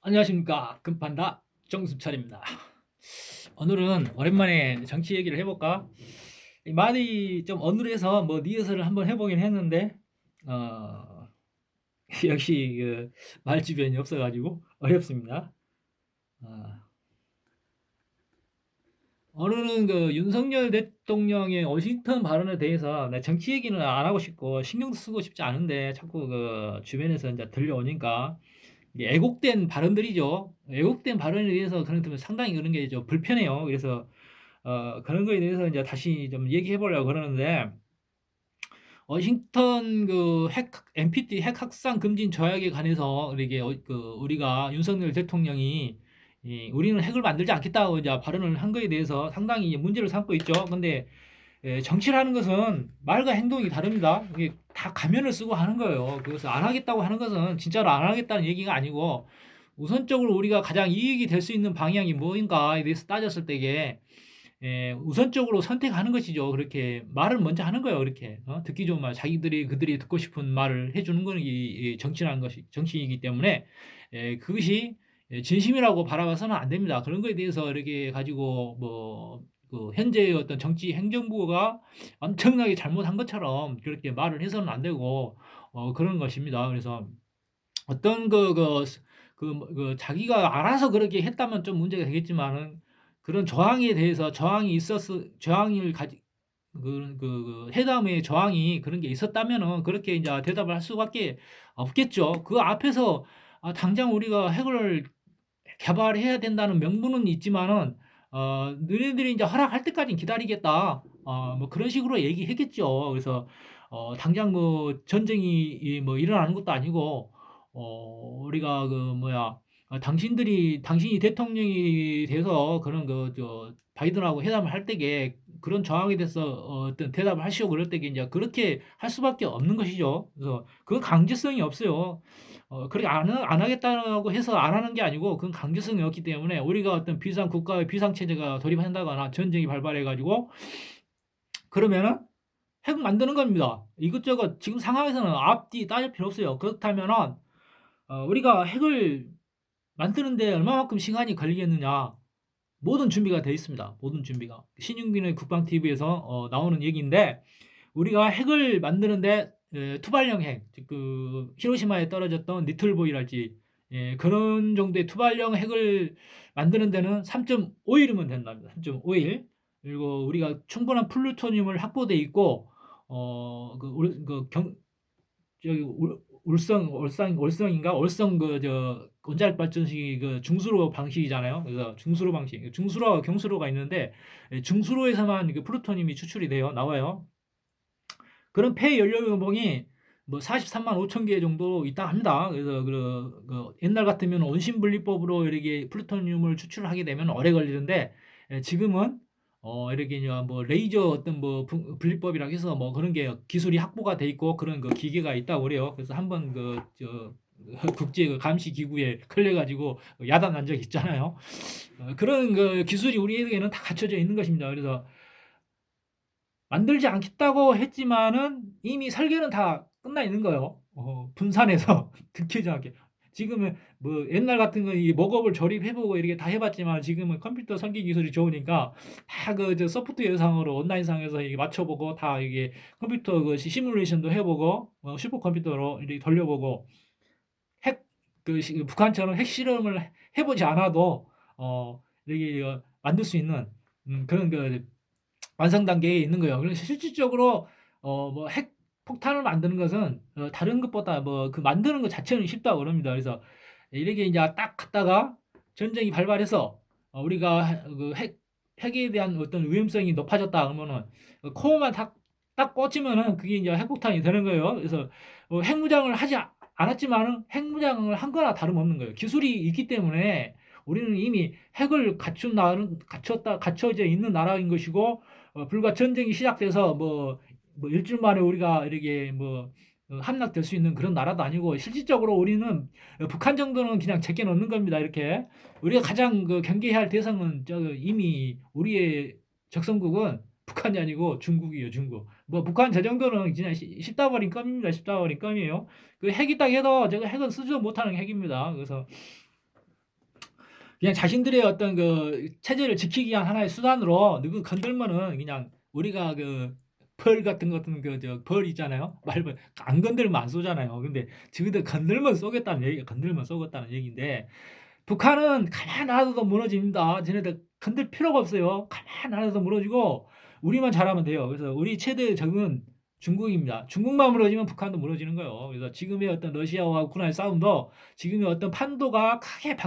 안녕하십니까. 금판다 정수철입니다. 오늘은 오랜만에 정치 얘기를 해볼까? 말이 좀 어눌해서 뭐 리허설을 한번 해보긴 했는데 어, 역시 그 말주변이 없어가지고 어렵습니다. 어, 오늘은 그 윤석열 대통령의 워싱턴 발언에 대해서 내 정치 얘기는 안 하고 싶고 신경도 쓰고 싶지 않은데 자꾸 그 주변에서 이제 들려오니까 이게 애곡된 발언들이죠. 애곡된 발언에 대해서 그런 면 상당히 그런 게 좀 불편해요. 그래서 그런 거에 대해서 이제 다시 좀 얘기해 보려고 그러는데 워싱턴 그 핵 NPT 핵 확산 금지 조약에 관해서 이게 그 우리가 윤석열 대통령이 우리는 핵을 만들지 않겠다고 이제 발언을 한 거에 대해서 상당히 문제를 삼고 있죠. 근데 정치라는 것은 말과 행동이 다릅니다. 이게 다 가면을 쓰고 하는 거예요. 그래서 안 하겠다고 하는 것은 진짜로 안 하겠다는 얘기가 아니고 우선적으로 우리가 가장 이익이 될 수 있는 방향이 뭐인가에 대해서 따졌을 때에 우선적으로 선택하는 것이죠. 그렇게 말을 먼저 하는 거예요. 그렇게 듣기 좋은 말, 자기들이 그들이 듣고 싶은 말을 해주는 건 이 정치라는 것이 정치이기 때문에 그것이 진심이라고 바라봐서는 안 됩니다. 그런 거에 대해서 이렇게 가지고 뭐 그 현재의 어떤 정치 행정부가 엄청나게 잘못한 것처럼 그렇게 말을 해서는 안 되고 그런 것입니다. 그래서 어떤 자기가 알아서 그렇게 했다면 좀 문제가 되겠지만은 그런 저항에 대해서 저항이 있었어 저항을 가지 회담의 저항이 그런 게 있었다면은 그렇게 이제 대답을 할 수밖에 없겠죠. 그 앞에서 당장 우리가 핵을 개발해야 된다는 명분은 있지만은 너네들이 이제 허락할 때까지 기다리겠다. 뭐 그런 식으로 얘기했겠죠. 그래서 당장 뭐 전쟁이 뭐 일어나는 것도 아니고 우리가 그 뭐야 당신이 대통령이 돼서 그런 저 바이든하고 회담을 할 때에 그런 저항에 대해서 어떤 대답을 하시고 그럴 때에 이제 그렇게 할 수밖에 없는 것이죠. 그래서 그 강제성이 없어요. 그렇게 안 하겠다고 해서 안 하는 게 아니고 그건 강제성이 없기 때문에 우리가 어떤 국가의 비상체제가 돌입한다거나 전쟁이 발발해가지고 그러면은 핵 만드는 겁니다. 이것저것 지금 상황에서는 앞뒤 따질 필요 없어요. 그렇다면은 우리가 핵을 만드는데 얼마만큼 시간이 걸리겠느냐. 모든 준비가 되어 있습니다. 모든 준비가. 신윤균의 국방TV에서 나오는 얘기인데 우리가 핵을 만드는데 투발형 핵, 즉 그 히로시마에 떨어졌던 리틀보이랄지 그런 정도의 투발형 핵을 만드는 데는 3.5일이면 된답니다. 3.5일. 그리고 우리가 충분한 플루토늄을 확보돼 있고 저기 올성인가? 올성 저 원자력 발전식이 그 중수로 방식이잖아요. 그래서 중수로 방식, 중수로와 경수로가 있는데 중수로에서만 그 플루토늄이 추출이 돼요. 나와요. 그런 폐 연료 연봉이 뭐 43만 5천 개 정도 있다 합니다. 그래서 옛날 같으면 원심 분리법으로 이렇게 플루토늄을 추출하게 되면 오래 걸리는데 지금은 이렇게 뭐 레이저 어떤 뭐 분리법이라고 해서 뭐 그런 게 기술이 확보가 돼 있고 그런 그 기계가 있다고 그래요. 그래서 한번 국제 감시 기구에 걸려 가지고 야단 난 적 있잖아요. 그런 그 기술이 우리에게는 다 갖춰져 있는 것입니다. 그래서 만들지 않겠다고 했지만은 이미 설계는 다 끝나 있는 거예요. 분산해서 듣기지 않게. 지금은 뭐 옛날 같은 건 이 목업을 조립해보고 이렇게 다 해봤지만 지금은 컴퓨터 설계 기술이 좋으니까 다 저 소프트웨어상으로 온라인상에서 이게 맞춰보고 다 이게 컴퓨터 시뮬레이션도 해보고 슈퍼컴퓨터로 이렇게 돌려보고 핵 북한처럼 핵 실험을 해보지 않아도 이렇게 만들 수 있는 그런 완성 단계에 있는 거예요. 그래서 실질적으로 뭐 핵폭탄을 만드는 것은 다른 것보다 뭐 그 만드는 것 자체는 쉽다고 그럽니다. 그래서 이렇게 이제 딱 갔다가 전쟁이 발발해서 우리가 핵에 대한 어떤 위험성이 높아졌다 그러면은 코어만 딱 꽂히면은 그게 이제 핵폭탄이 되는 거예요. 그래서 핵무장을 하지 않았지만은 핵무장을 한 거나 다름없는 거예요. 기술이 있기 때문에 우리는 이미 핵을 갖춰져 있는 나라인 것이고 불과 전쟁이 시작돼서 뭐 일주일 만에 우리가 이렇게 뭐 함락될 수 있는 그런 나라도 아니고 실질적으로 우리는 북한 정도는 그냥 제껴 놓는 겁니다. 이렇게 우리가 가장 경계해야 할 대상은 이미 우리의 적성국은 북한이 아니고 중국이에요, 중국. 뭐 북한 저 정도는 그냥 십다 버린 껌입니다. 십다 버린 껌이에요. 그 핵이 딱 해도 제가 핵은 쓰지도 못하는 핵입니다. 그래서 그냥 자신들의 어떤 그 체제를 지키기 위한 하나의 수단으로 누구 건들면은 그냥 우리가 그 벌 같은 그벌 있잖아요. 말벌 안 건들면 안 쏘잖아요. 근데 지금들 건들면 쏘겠다는 얘기, 건들면 쏘겠다는 얘기인데 북한은 가만 놔둬도 무너집니다. 쟤네들 건들 필요가 없어요. 가만 놔둬도 무너지고 우리만 잘하면 돼요. 그래서 우리 최대 적은 중국입니다. 중국만 무너지면 북한도 무너지는 거예요. 그래서 지금의 어떤 러시아와 우크라이나 싸움도 지금의 어떤 판도가 크게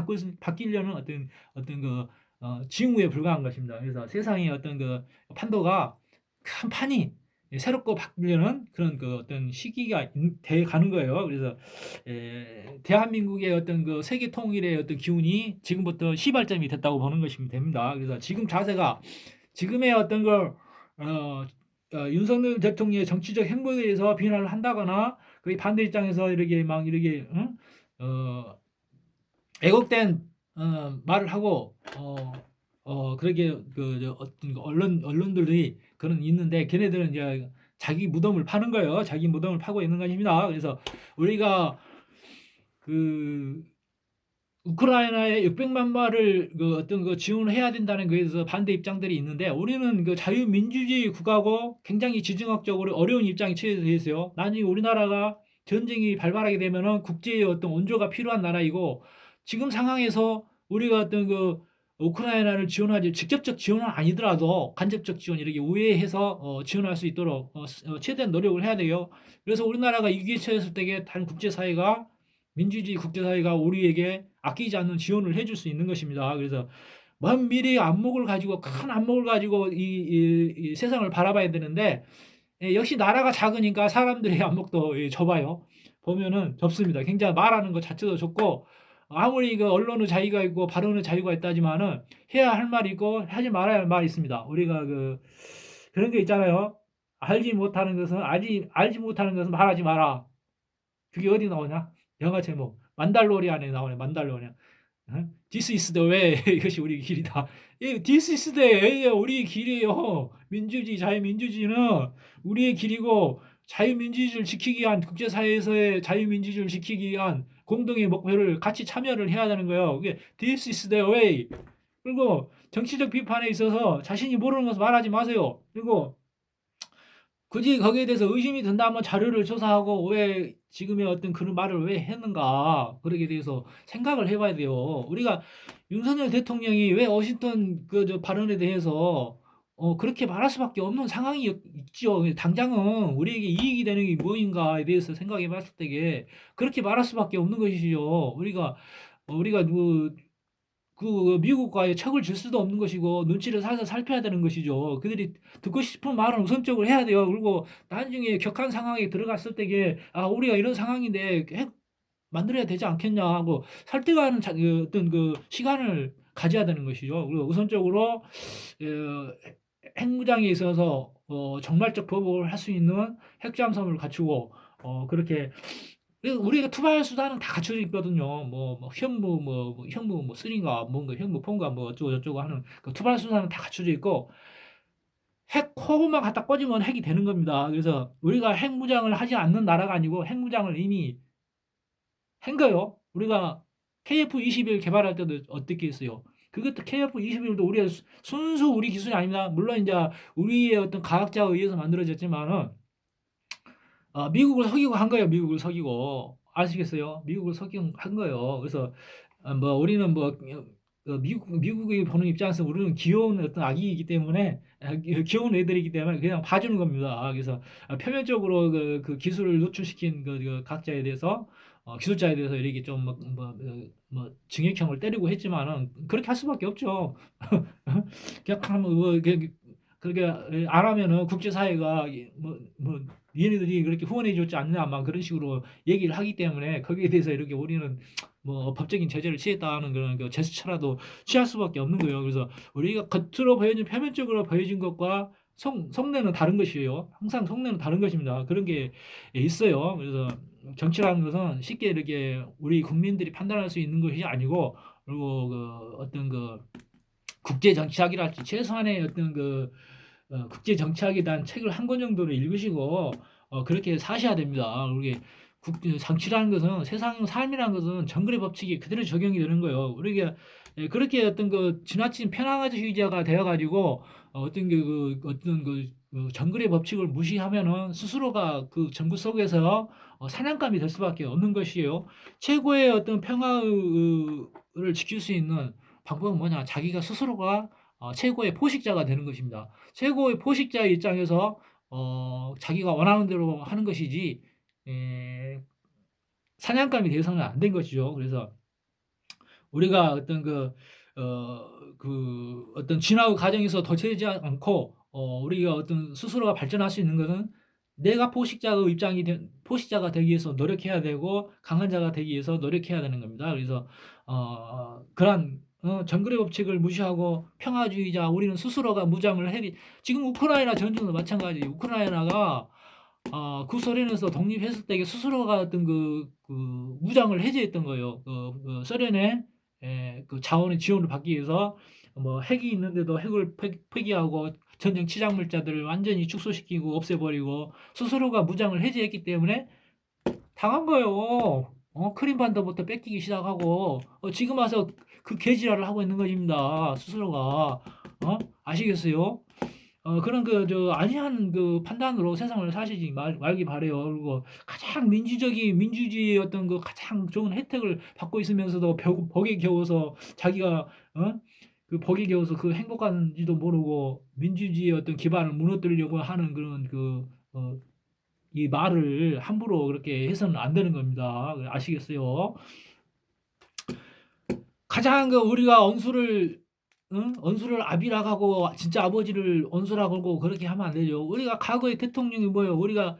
바뀌려는 어떤 그 징후에 불과한 것입니다. 그래서 세상의 어떤 그 판도가 큰 판이 새롭고 바뀌려는 그런 그 어떤 시기가 돼 가는 거예요. 그래서 대한민국의 어떤 그 세계 통일의 어떤 기운이 지금부터 시발점이 됐다고 보는 것이면 됩니다. 그래서 지금 자세가 지금의 어떤 걸 윤석열 대통령의 정치적 행보에 대해서 비난을 한다거나 그 반대 입장에서 이렇게 막 이렇게 응? 애국된 말을 하고 그렇게 어떤 언론들이 그런 있는데 걔네들은 이제 자기 무덤을 파는 거예요. 자기 무덤을 파고 있는 것입니다. 그래서 우리가 그 우크라이나에 600만 마를 그 어떤 그 지원을 해야 된다는 거에 대해서 반대 입장들이 있는데 우리는 그 자유민주주의 국가고 굉장히 지정학적으로 어려운 입장에 처해져 있어요. 나중에 우리나라가 전쟁이 발발하게 되면은 국제의 어떤 원조가 필요한 나라이고 지금 상황에서 우리가 어떤 그 우크라이나를 지원하지 직접적 지원은 아니더라도 간접적 지원 이렇게 우회해서 지원할 수 있도록 최대한 노력을 해야 돼요. 그래서 우리나라가 위기에 처했을 때에 다른 국제사회가 민주주의 국제사회가 우리에게 아끼지 않는 지원을 해줄 수 있는 것입니다. 그래서 먼 미래의 안목을 가지고 큰 안목을 가지고 이 세상을 바라봐야 되는데 역시 나라가 작으니까 사람들의 안목도 좁아요. 보면은 좁습니다. 굉장히 말하는 것 자체도 좁고 아무리 그 언론의 자유가 있고 발언의 자유가 있다지만은 해야 할 말이 있고 하지 말아야 할 말이 있습니다. 우리가 그런 게 있잖아요. 알지 못하는 것은 알지 못하는 것은 말하지 마라. 그게 어디 나오냐? 영화 제목 만달로리안에 나오네. 만달로리안. This is the way. 이것이 우리 길이다. This is the way. 우리의 길이에요. 민주주의, 자유민주주의는 우리의 길이고 자유민주주의를 지키기 위한 국제사회에서의 자유민주주의를 지키기 위한 공동의 목표를 같이 참여를 해야 되는 거예요. 그게 This is the way. 그리고 정치적 비판에 있어서 자신이 모르는 것을 말하지 마세요. 그리고 굳이 거기에 대해서 의심이 든다면 자료를 조사하고 왜 지금의 어떤 그런 말을 왜 했는가 그러게 대해서 생각을 해봐야 돼요. 우리가 윤석열 대통령이 왜 워싱턴 저 발언에 대해서 그렇게 말할 수밖에 없는 상황이 있죠. 당장은 우리에게 이익이 되는 게 무엇인가에 대해서 생각해 봤을 때에 그렇게 말할 수밖에 없는 것이죠. 우리가 그 미국과의 척을 질 수도 없는 것이고 눈치를 살살 살펴야 되는 것이죠. 그들이 듣고 싶은 말은 우선적으로 해야 돼요. 그리고 나중에 격한 상황에 들어갔을 때에 우리가 이런 상황인데 핵 만들어야 되지 않겠냐 하고 설득하는 어떤 그 시간을 가져야 되는 것이죠. 그리고 우선적으로 핵무장에 있어서 정말적 보복을 할 수 있는 핵잠수함을 갖추고 그렇게 우리가 투발 수단은 다 갖춰져 있거든요. 현무 쓰리인가 뭔가 현무 폰가 뭐 어쩌고 저쩌고 하는 그 투발 수단은 다 갖춰져 있고 핵 코만 갖다 꽂으면 핵이 되는 겁니다. 그래서 우리가 핵무장을 하지 않는 나라가 아니고 핵무장을 이미 한 거예요. 우리가 KF-21 개발할 때도 어떻게 했어요? 그것도 KF-21도 우리가 순수 우리 기술이 아닙니다. 물론 이제 우리의 어떤 과학자에 의해서 만들어졌지만은 미국을 속이고 한 거예요. 미국을 속이고 아시겠어요? 미국을 속이고 한 거예요. 그래서 우리는 미국이 보는 입장에서 우리는 귀여운 어떤 아기이기 때문에 귀여운 애들이기 때문에 그냥 봐주는 겁니다. 그래서 표면적으로 그 기술을 노출시킨 그 각자에 대해서 기술자에 대해서 이렇게 좀 증액형을 때리고 했지만은 그렇게 할 수밖에 없죠. 그냥 그렇게 안 하면은 국제사회가 얘네들이 그렇게 후원해줬지 않느냐 막 그런 식으로 얘기를 하기 때문에 거기에 대해서 이렇게 우리는 법적인 제재를 취했다는 그런 그 제스처라도 취할 수밖에 없는 거예요. 그래서 우리가 겉으로 보여진 표면적으로 보여진 것과 속내는 다른 것이에요. 항상 속내는 다른 것입니다. 그런 게 있어요. 그래서 정치라는 것은 쉽게 이렇게 우리 국민들이 판단할 수 있는 것이 아니고 그리고 어떤 국제 정치학이랄지 최소한의 어떤 국제 정치학에 대한 책을 한 권 정도를 읽으시고 그렇게 사셔야 됩니다. 우리 정치라는 것은 세상 삶이라는 것은 정글의 법칙이 그대로 적용이 되는 거예요. 우리가 그렇게 어떤 그 지나친 편향주의자가 되어가지고 어떤 어떤 정글의 법칙을 무시하면은 스스로가 그 정글 속에서 사냥감이 될 수밖에 없는 것이에요. 최고의 어떤 평화를 지킬 수 있는 방법은 뭐냐? 자기가 스스로가 최고의 포식자가 되는 것입니다. 최고의 포식자의 입장에서 자기가 원하는 대로 하는 것이지 에, 사냥감이 되어서는 안 된 것이죠. 그래서 우리가 어떤 어떤 진화 과정에서 덧쳐지지 않고 우리가 어떤 스스로가 발전할 수 있는 것은 내가 포식자가 되기 위해서 노력해야 되고 강한 자가 되기 위해서 노력해야 되는 겁니다. 그래서 그런 정글의 법칙을 무시하고 평화주의자 우리는 스스로가 무장을 해 지금 우크라이나 전쟁도 마찬가지. 우크라이나가 구소련에서 독립했을 때 스스로가 어떤 무장을 해제했던 거예요. 소련의 그 자원의 지원을 받기 위해서 뭐 핵이 있는데도 핵을 폐기하고 전쟁 치장물자들을 완전히 축소시키고 없애버리고 스스로가 무장을 해제했기 때문에 당한 거예요. 크림반도부터 뺏기기 시작하고 지금 와서 그 개지랄을 하고 있는 것입니다. 스스로가 아시겠어요? 그런 안이한 판단으로 세상을 사시지 말기 바래요. 그리고 가장 민주주의의 어떤 가장 좋은 혜택을 받고 있으면서도 벽에 겨워서 자기가 그 벽에 겨워서 그 행복한지도 모르고 민주주의의 어떤 기반을 무너뜨리려고 하는 그런 이 말을 함부로 그렇게 해서는 안 되는 겁니다. 아시겠어요? 가장 우리가 언수를 아비락하고 진짜 아버지를 언수라 걸고 그렇게 하면 안 되죠. 우리가 과거의 대통령이 뭐예요? 우리가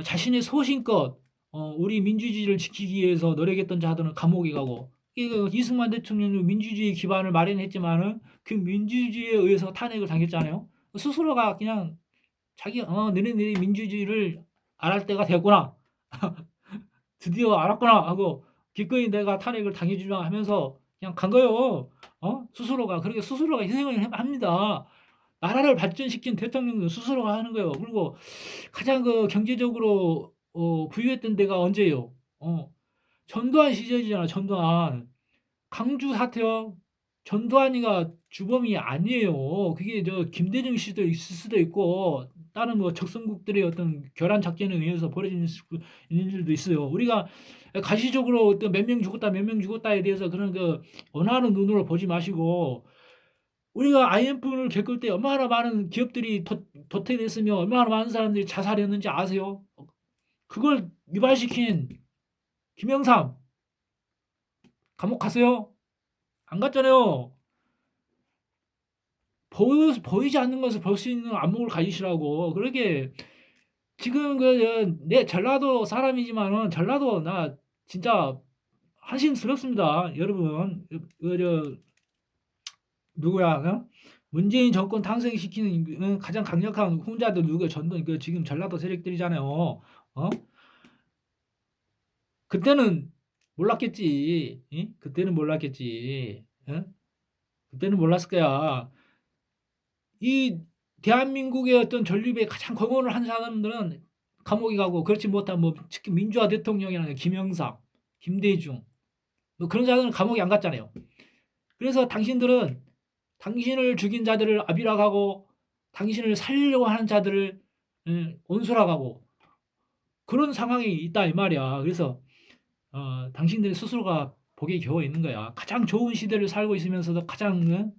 자신의 소신껏 우리 민주주의를 지키기 위해서 노력했던 자들은 감옥에 가고 이승만 대통령은 민주주의 기반을 마련했지만은 그 민주주의에 의해서 탄핵을 당했잖아요. 스스로가 그냥 너네들이 민주주의를 알할 때가 됐구나. 드디어 알았구나 하고 기꺼이 내가 탄핵을 당해주마 하면서 그냥 간 거예요. 스스로가 그렇게 스스로가 희생을 합니다. 나라를 발전시킨 대통령도 스스로가 하는 거예요. 그리고 가장 경제적으로 부유했던 데가 언제예요? 전두환 시절이잖아. 전두환 강주 사태요. 전두환이가 주범이 아니에요. 그게 김대중 시절 있을 수도 있고 다른 적성국들의 어떤 결란 작전에 의해서 벌어진 있는 일도 있어요. 우리가 가시적으로 어떤 몇 명 죽었다 몇 명 죽었다에 대해서 그런 원하는 눈으로 보지 마시고 우리가 IMF를 겪을 때 얼마나 많은 기업들이 도태됐으며 얼마나 많은 사람들이 자살했는지 아세요? 그걸 유발시킨 김영삼 감옥 갔어요? 안 갔잖아요. 보이지 않는 것을 볼 수 있는 안목을 가지시라고. 그렇게 지금 내 전라도 사람이지만은 전라도 나 진짜 한심스럽습니다. 여러분, 누구야? 문재인 정권 탄생시키는 가장 강력한 hun자들 누구야? 지금 전라도 세력들이잖아요. 그때는 몰랐겠지. 응? 그때는 몰랐겠지. 응? 그때는 몰랐을 거야. 이 대한민국의 어떤 전립에 가장 공헌을 한 사람들은 감옥에 가고 그렇지 못한 특히 민주화 대통령이라는 김영삼, 김대중 그런 자들은 감옥에 안 갔잖아요. 그래서 당신들은 당신을 죽인 자들을 아비락하고 당신을 살리려고 하는 자들을 온수라고 그런 상황이 있다 이 말이야. 그래서 당신들 스스로가 복에 겨워 있는 거야. 가장 좋은 시대를 살고 있으면서도 가장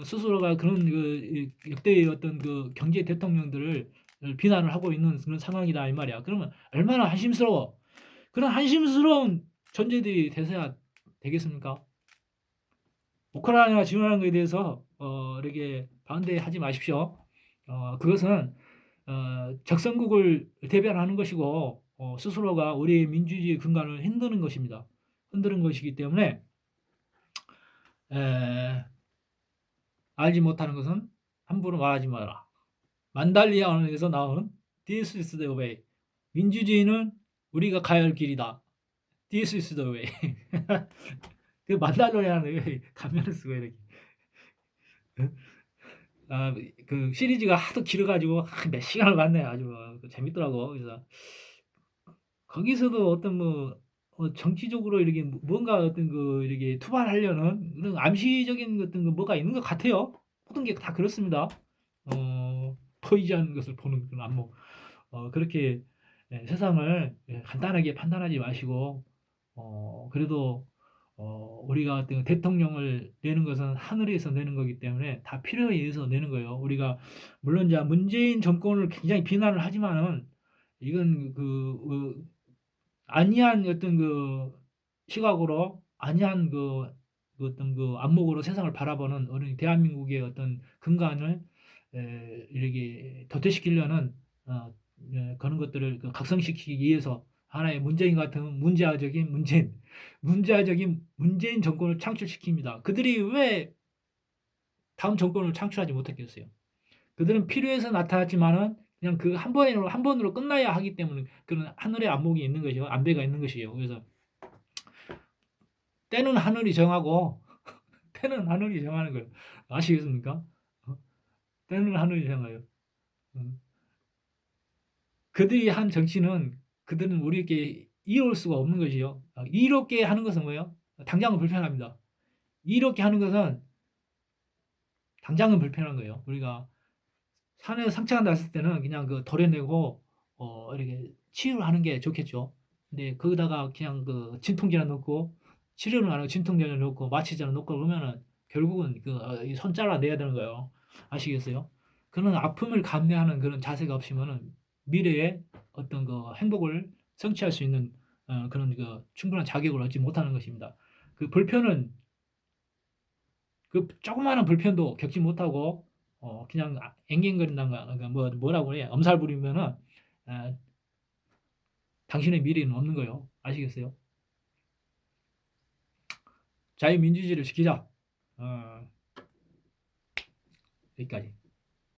스스로가 그런 역대의 어떤 경제 대통령들을 비난을 하고 있는 그런 상황이다 이 말이야. 그러면 얼마나 한심스러워. 그런 한심스러운 존재들이 돼서야 되겠습니까? 우크라이나 지원하는 것에 대해서 이렇게 반대하지 마십시오. 그것은 적성국을 대변하는 것이고 스스로가 우리의 민주주의 근간을 흔드는 것입니다. 흔드는 것이기 때문에 알지 못하는 것은 함부로 말하지 마라. 만달리아 언어에서 나온 This is the way. 민주주의는 우리가 가야 할 길이다. This is the way. 그 만달리아는 가면을 쓰고 이렇게. 그 시리즈가 하도 길어가지고 몇 시간을 봤네. 아주 재밌더라고. 그래서 거기서도 어떤 뭐 정치적으로 이렇게 뭔가 어떤 이렇게 투발하려는 그런 암시적인 어떤 뭐가 있는 것 같아요. 모든 게 다 그렇습니다. 보이지 않는 것을 보는 그런 안목. 그렇게 세상을 간단하게 판단하지 마시고 그래도 우리가 어떤 대통령을 내는 것은 하늘에서 내는 거기 때문에 다 필요에 의해서 내는 거예요. 우리가 물론 이제 문재인 정권을 굉장히 비난을 하지만은 이건 안이한 어떤 시각으로 안이한 어떤 안목으로 세상을 바라보는 어린 대한민국의 어떤 근간을 이렇게 도태시키려는 그런 것들을 각성시키기 위해서 하나의 문재인 같은 문제아적인 문재인 정권을 창출시킵니다. 그들이 왜 다음 정권을 창출하지 못했겠어요? 그들은 필요해서 나타났지만은 그냥 한 번으로 끝나야 하기 때문에 그런 하늘의 안목이 있는 것이요. 안배가 있는 것이에요. 그래서 때는 하늘이 정하고 때는 하늘이 정하는 거예요. 아시겠습니까? 때는 하늘이 정해요. 음. 그들이 한 정치는 그들은 우리에게 이로울 수가 없는 것이요. 이롭게 하는 것은 뭐예요? 당장은 불편합니다. 이롭게 하는 것은 당장은 불편한 거예요. 우리가 산에 상처가 났을 때는 그냥 도려내고 이렇게 치유를 하는 게 좋겠죠. 근데 거기다가 그냥 진통제나 넣고 치료는 안 하고 진통제나 넣고 마취제나 넣고 그러면은 결국은 이손 잘라내야 되는 거예요. 아시겠어요? 그런 아픔을 감내하는 그런 자세가 없으면은 미래에 어떤 행복을 성취할 수 있는 그런 충분한 자격을 얻지 못하는 것입니다. 그 불편은 조그마한 불편도 겪지 못하고 그냥 앵앵거린다는 거 그러니까 뭐라고 그래 엄살 부리면은 아, 당신의 미래는 없는 거예요. 아시겠어요? 자유민주주의를 지키자. 여기까지.